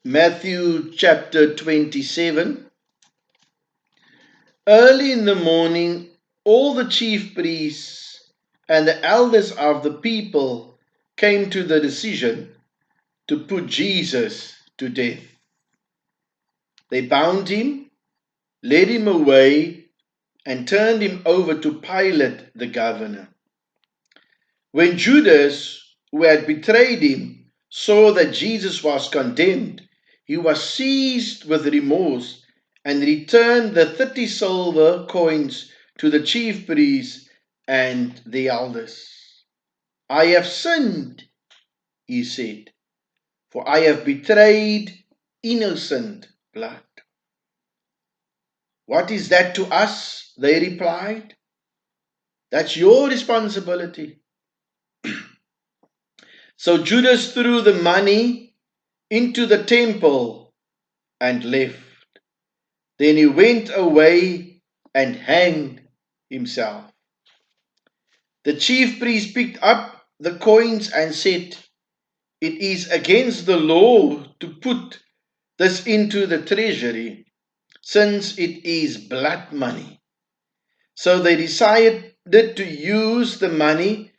Matthew chapter 27. Early in the morning, all the chief priests and the elders of the people came to the decision to put Jesus to death. They bound him, led him away, and turned him over to Pilate the governor. When Judas, who had betrayed him, saw that Jesus was condemned, he was seized with remorse and returned the 30 silver coins to the chief priests and the elders. I have sinned, he said, for I have betrayed innocent blood. What is that to us? They replied. That's your responsibility. So Judas threw the money into the temple and left. Then he went away and hanged himself. The chief priest picked up the coins and said, "It is against the law to put this into the treasury, since it is blood money." So they decided to use the money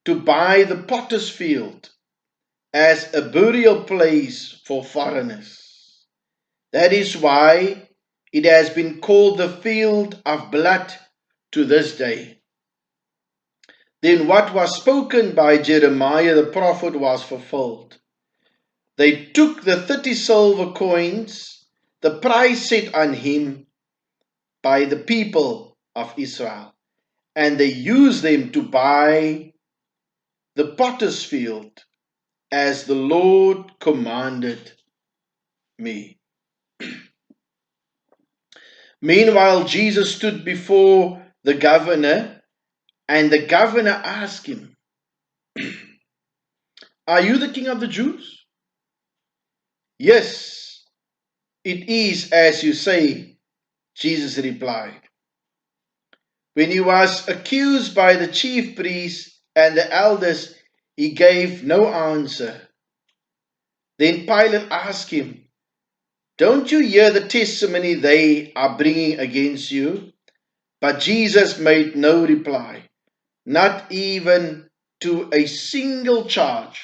to buy the potter's field as a burial place for foreigners. That is why it has been called the field of blood to this day. Then what was spoken by Jeremiah the prophet was fulfilled. They took the 30 silver coins, the price set on him by the people of Israel, and they used them to buy the potter's field as the Lord commanded me. Meanwhile, Jesus stood before the governor, and the governor asked him, "Are you the king of the Jews?" "Yes, it is as you say," Jesus replied. When he was accused by the chief priests and the elders, he gave no answer. Then Pilate asked him, "Don't you hear the testimony they are bringing against you?" But Jesus made no reply, not even to a single charge,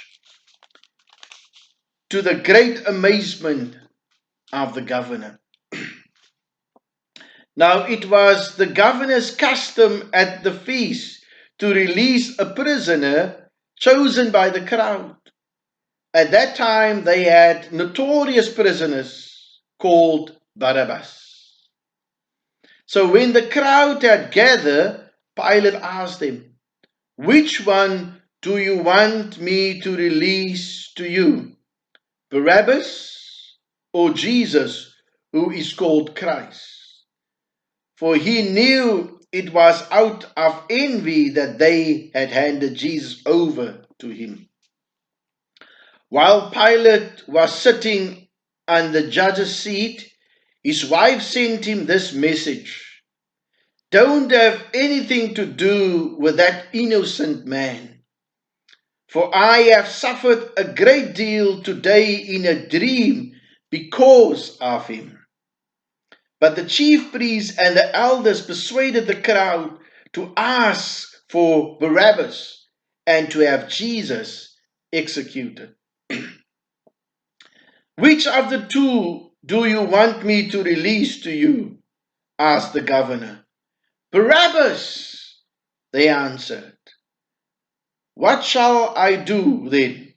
to the great amazement of the governor. Now it was the governor's custom at the feast to release a prisoner chosen by the crowd. At that time they had notorious prisoners called Barabbas. So when the crowd had gathered, Pilate asked them, "Which one do you want me to release to you, Barabbas or Jesus, who is called Christ?" For he knew it was out of envy that they had handed Jesus over to him. While Pilate was sitting on the judge's seat, his wife sent him this message: "Don't have anything to do with that innocent man, for I have suffered a great deal today in a dream because of him." But the chief priests and the elders persuaded the crowd to ask for Barabbas and to have Jesus executed. "Which of the two do you want me to release to you?" asked the governor. "Barabbas," they answered. "What shall I do then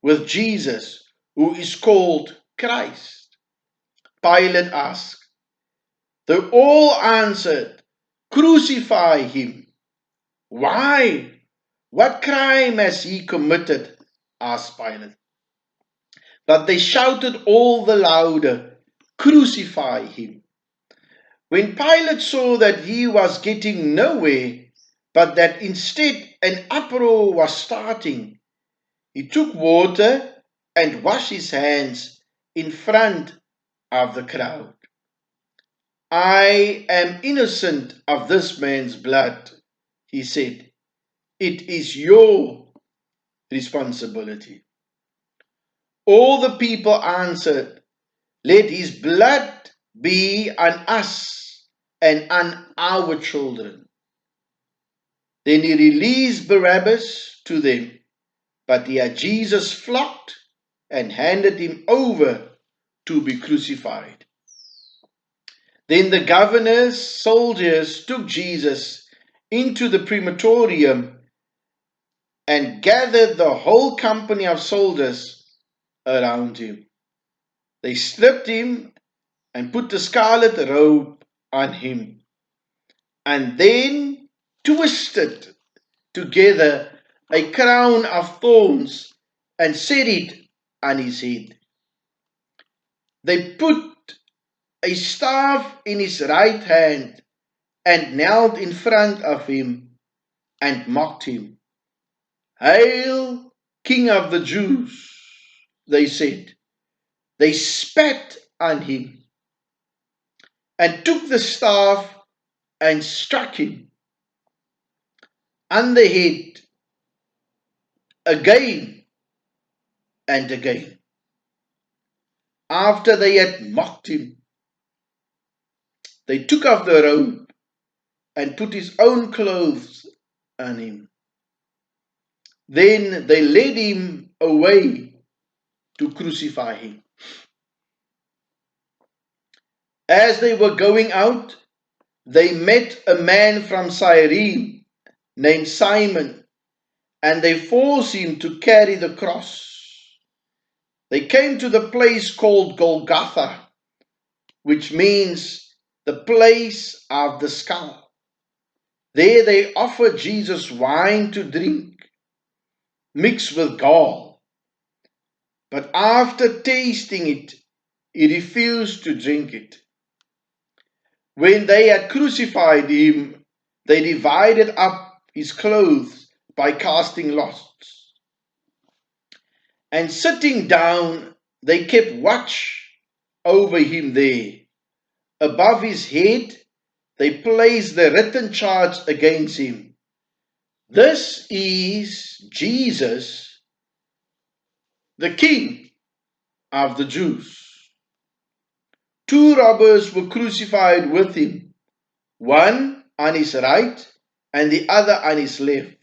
with Jesus, who is called Christ?" Pilate asked. They all answered, "Crucify him." "Why? What crime has he committed?" asked Pilate. But they shouted all the louder, "Crucify him." When Pilate saw that he was getting nowhere, but that instead an uproar was starting, he took water and washed his hands in front of the crowd. "I am innocent of this man's blood," he said. "It is your responsibility." All the people answered, Let his blood be on us and on our children. Then he released Barabbas to them, but he had Jesus flogged and handed him over to be crucified. Then the governor's soldiers took Jesus into the praetorium and gathered the whole company of soldiers around him. They stripped him and put the scarlet robe on him, and then twisted together a crown of thorns and set it on his head. They put a staff in his right hand and knelt in front of him and mocked him. "Hail, King of the Jews," they said. They spat on him and took the staff and struck him on the head again and again. After they had mocked him, they took off the robe and put his own clothes on him. Then they led him away to crucify him. As they were going out, they met a man from Cyrene named Simon, and they forced him to carry the cross. They came to the place called Golgotha, which means the place of the skull. There they offered Jesus wine to drink, mixed with gall. But after tasting it, he refused to drink it. When they had crucified him, they divided up his clothes by casting lots. And sitting down, they kept watch over him there. Above his head, they placed the written charge against him: "This is Jesus, the King of the Jews." Two robbers were crucified with him, one on his right and the other on his left.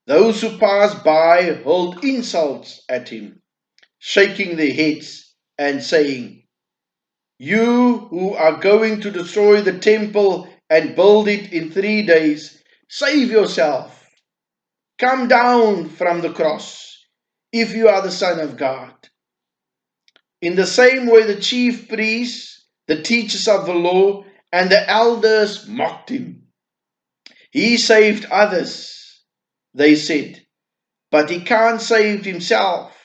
Those who passed by hurled insults at him, shaking their heads and saying, "You who are going to destroy the temple and build it in 3 days, save yourself. Come down from the cross, if you are the Son of God." In the same way, the chief priests, the teachers of the law, and the elders mocked him. "He saved others," they said, "but he can't save himself.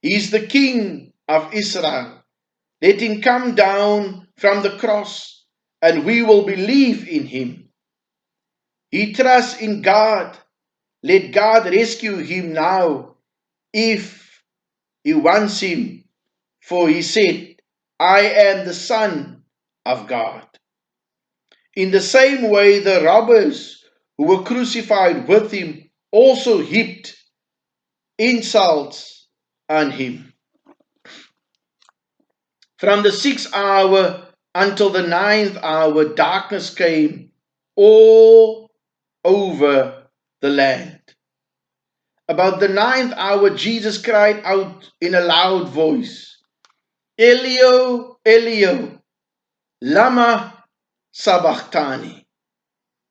He's the King of Israel. Let him come down from the cross, and we will believe in him. He trusts in God. Let God rescue him now, if he wants him. For he said, 'I am the Son of God.'" In the same way, the robbers who were crucified with him also heaped insults on him. From the 6th hour until the 9th hour, darkness came all over the land. About the 9th hour, Jesus cried out in a loud voice, "Elio, Elio, lama sabachthani,"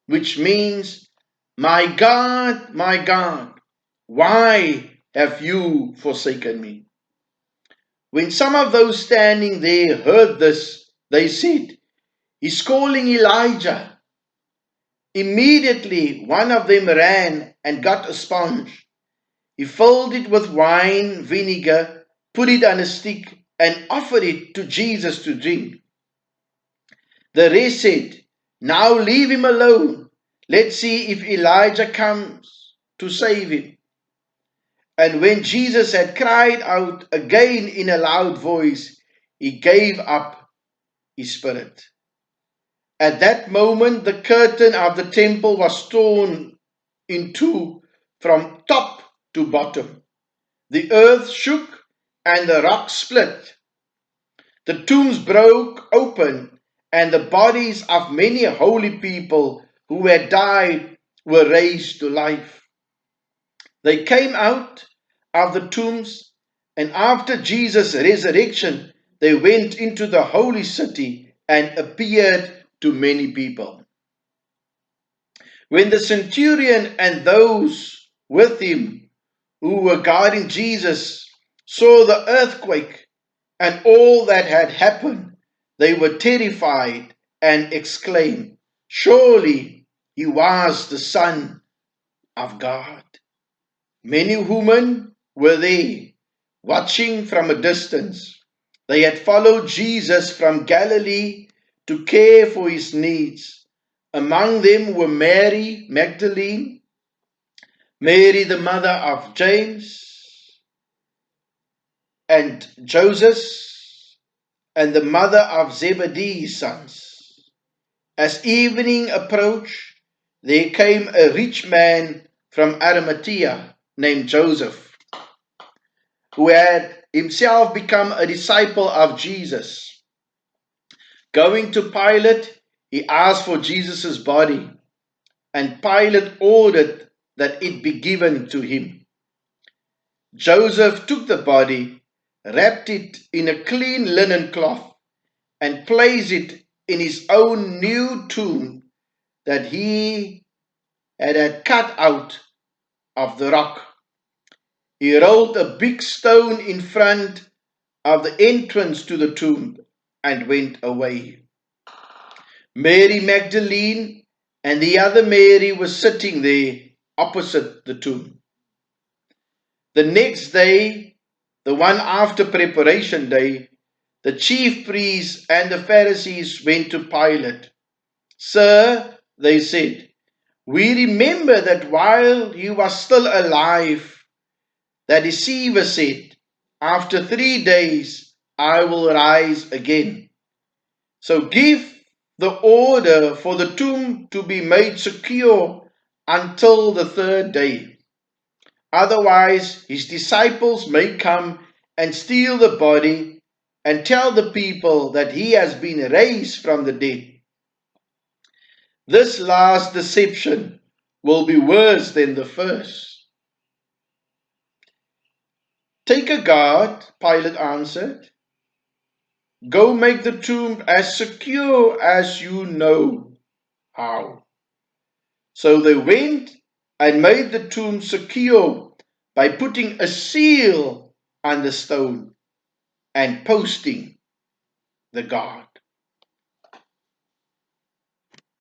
which means, my God, why have you forsaken me?" When some of those standing there heard this, they said, "He's calling Elijah." Immediately one of them ran and got a sponge. He filled it with wine vinegar, put it on a stick, and offered it to Jesus to drink. The rest said, "Now leave him alone. Let's see if Elijah comes to save him." And when Jesus had cried out again in a loud voice, he gave up his spirit. At that moment, the curtain of the temple was torn in two from top to bottom. The earth shook and the rock split. the tombs broke open, and the bodies of many holy people who had died were raised to life. They came out of the tombs, and after Jesus' resurrection, they went into the holy city and appeared to many people. When the centurion and those with him who were guarding Jesus saw the earthquake and all that had happened, they were terrified and exclaimed, "Surely he was the Son of God." Many women were there, watching from a distance. They had followed Jesus from Galilee to care for his needs. Among them were Mary Magdalene, Mary the mother of James and Joseph, and the mother of Zebedee's sons. As evening approached, there came a rich man from Arimathea named Joseph, who had himself become a disciple of Jesus. Going to Pilate, he asked for Jesus' body, and Pilate ordered that it be given to him. Joseph took the body, wrapped it in a clean linen cloth, and placed it in his own new tomb that he had cut out of the rock. He rolled a big stone in front of the entrance to the tomb and went away. Mary Magdalene and the other Mary were sitting there opposite the tomb. The next day, the one after preparation day, the chief priests and the Pharisees went to Pilate. "Sir," they said, "we remember that while he was still alive, the deceiver said, 'After 3 days I will rise again.' So give the order for the tomb to be made secure until the 3rd day. Otherwise, his disciples may come and steal the body and tell the people that he has been raised from the dead. This last deception will be worse than the first." "Take a guard," Pilate answered. "Go make the tomb as secure as you know how." So they went and made the tomb secure by putting a seal on the stone and posting the guard.